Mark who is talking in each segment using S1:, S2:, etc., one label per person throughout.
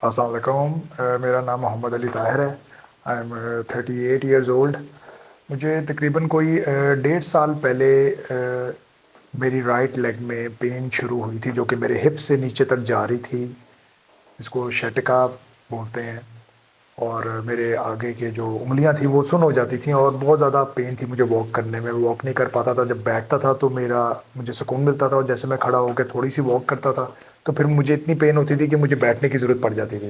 S1: अस्सलाम वालेकुम। मेरा नाम मोहम्मद अली ताहिर है। I am 38 years old. मुझे तकरीबन कोई 1.5 साल पहले मेरी राइट लेग में पेन शुरू हुई थी, जो कि मेरे हिप से नीचे तक जा रही थी। इसको शैटिका बोलते हैं। और मेरे आगे के जो उंगलियां थी वो सुन्न हो जाती थी और बहुत ज़्यादा पेन थी मुझे वॉक करने में। वॉक नहीं कर पाता था। जब बैठता था तो मुझे सुकून मिलता था, और जैसे मैं खड़ा होकर थोड़ी सी वॉक करता था तो फिर मुझे इतनी पेन होती थी कि मुझे बैठने की ज़रूरत पड़ जाती थी।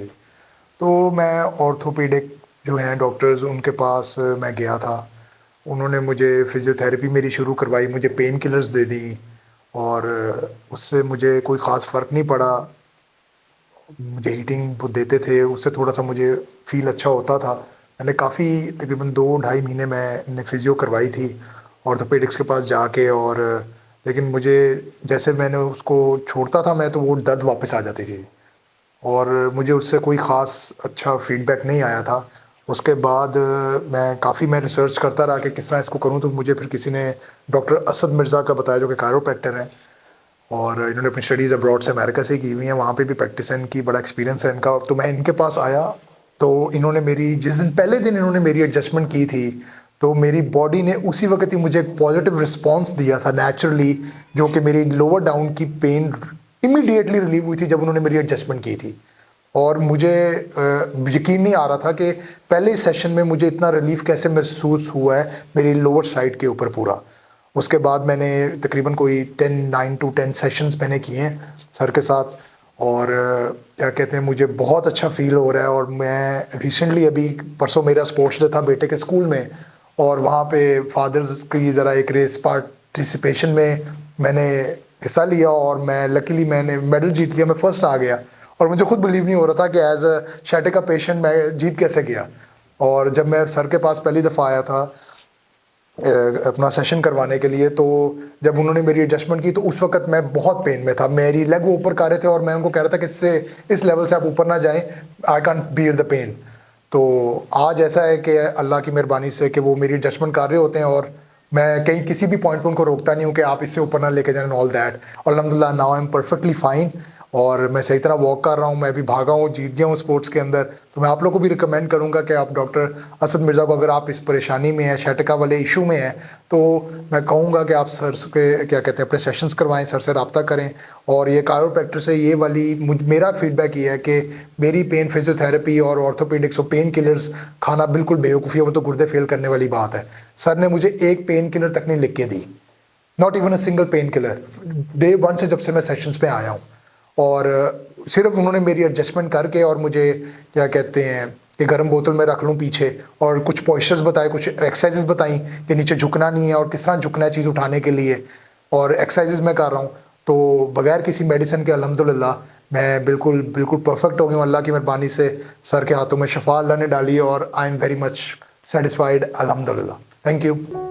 S1: तो मैं ऑर्थोपेडिक जो हैं डॉक्टर्स उनके पास मैं गया था। उन्होंने मुझे फिजियोथेरेपी मेरी शुरू करवाई, मुझे पेन किलर्स दे दी। और उससे मुझे कोई ख़ास फ़र्क नहीं पड़ा। मुझे हीटिंग वो देते थे, उससे थोड़ा सा मुझे फील अच्छा होता था। मैंने काफ़ी तकरीबन 2 ढाई महीने मैंने फिजियो करवाई थी ऑर्थोपेडिक्स के पास जाके। और लेकिन मुझे जैसे मैंने उसको छोड़ता था मैं, तो वो दर्द वापस आ जाती थी। और मुझे उससे कोई ख़ास अच्छा फीडबैक नहीं आया था। उसके बाद मैं रिसर्च करता रहा कि किस तरह इसको करूं, तो मुझे फिर किसी ने डॉक्टर असद मिर्ज़ा का बताया, जो कि कायरोप्रैक्टर हैं। और इन्होंने अपनी स्टडीज़ अब्रॉड से अमेरिका से की हुई हैं, वहाँ पे भी प्रैक्टिस है इनकी, बड़ा एक्सपीरियंस है इनका। तो मैं इनके पास आया तो इन्होंने मेरी जिस दिन पहले दिन इन्होंने मेरी एडजस्टमेंट की थी, तो मेरी बॉडी ने उसी वक्त ही मुझे एक पॉजिटिव रिस्पॉन्स दिया था नेचुरली, जो कि मेरी लोअर डाउन की पेन इमीडिएटली रिलीव हुई थी जब उन्होंने मेरी एडजस्टमेंट की थी। और मुझे यकीन नहीं आ रहा था कि पहले ही सेशन में मुझे इतना रिलीफ कैसे महसूस हुआ है मेरी लोअर साइड के ऊपर पूरा। उसके बाद मैंने तकरीबन कोई 9 to 10 सेशंस मैंने किए हैं सर के साथ। और क्या कहते हैं, मुझे बहुत अच्छा फील हो रहा है। और मैं रिसेंटली अभी परसों मेरा स्पोर्ट्स डे था बेटे के स्कूल में, और वहाँ पे फादर्स की ज़रा एक रेस पार्टिसिपेशन में मैंने हिस्सा लिया, और मैंने मेडल जीत लिया, मैं फर्स्ट आ गया। और मुझे खुद बिलीव नहीं हो रहा था कि एज अ शैटिका पेशेंट मैं जीत कैसे गया। और जब मैं सर के पास पहली दफ़ा आया था अपना सेशन करवाने के लिए, तो जब उन्होंने मेरी एडजस्टमेंट की तो उस वक्त मैं बहुत पेन में था। मेरी लेग वो ऊपर कर रहे थे और मैं उनको कह रहा था कि इससे इस लेवल से आप ऊपर ना जाएं, I can't bear the pain. तो आज ऐसा है कि अल्लाह की मेहरबानी से कि वो मेरी एडजस्टमेंट कर रहे होते हैं, और मैं कहीं किसी भी पॉइंट पर उनको रोकता नहीं हूँ कि आप इससे ऊपर ना लेके जाएं ऑल दैट। और अल्हम्दुलिल्लाह now I am perfectly fine, और मैं सही तरह वॉक कर रहा हूँ। मैं भी भागा हूँ, जीत गया हूँ स्पोर्ट्स के अंदर। तो मैं आप लोगों को भी रिकमेंड करूँगा कि आप डॉक्टर असद मिर्ज़ा को, अगर आप इस परेशानी में हैं, शैटिका वाले इशू में हैं, तो मैं कहूँगा कि आप सर के क्या कहते हैं अपने सेशंस करवाएं, सर से रब्ता करें। और ये कायरोप्रैक्टर से ये वाली मेरा फीडबैक ये है कि मेरी पेन फिजियोथेरेपी और ऑर्थोपेडिक्स और पेन किलर्स खाना बिल्कुल बेवकूफ़ी है, वो तो गुर्दे फेल करने वाली बात है। सर ने मुझे एक पेन किलर तक नहीं लिख के दी, not even a single painkiller, day one से जब से मैं सेशंस पे आया हूँ। और सिर्फ उन्होंने मेरी एडजस्टमेंट करके और मुझे क्या कहते हैं कि गर्म बोतल में रख लूँ पीछे, और कुछ पोस्चर्स बताए, कुछ एक्सरसाइजेस बताई कि नीचे झुकना नहीं है और किस तरह झुकना है चीज़ उठाने के लिए, और एक्सरसाइजेस मैं कर रहा हूँ। तो बगैर किसी मेडिसिन के अल्हम्दुलिल्लाह मैं बिल्कुल बिल्कुल परफेक्ट हो गया हूँ अल्लाह की मेहरबानी से। सर के हाथों में शफा अल्लाह ने डाली है, और I am very much satisfied अल्हम्दुलिल्लाह। Thank you.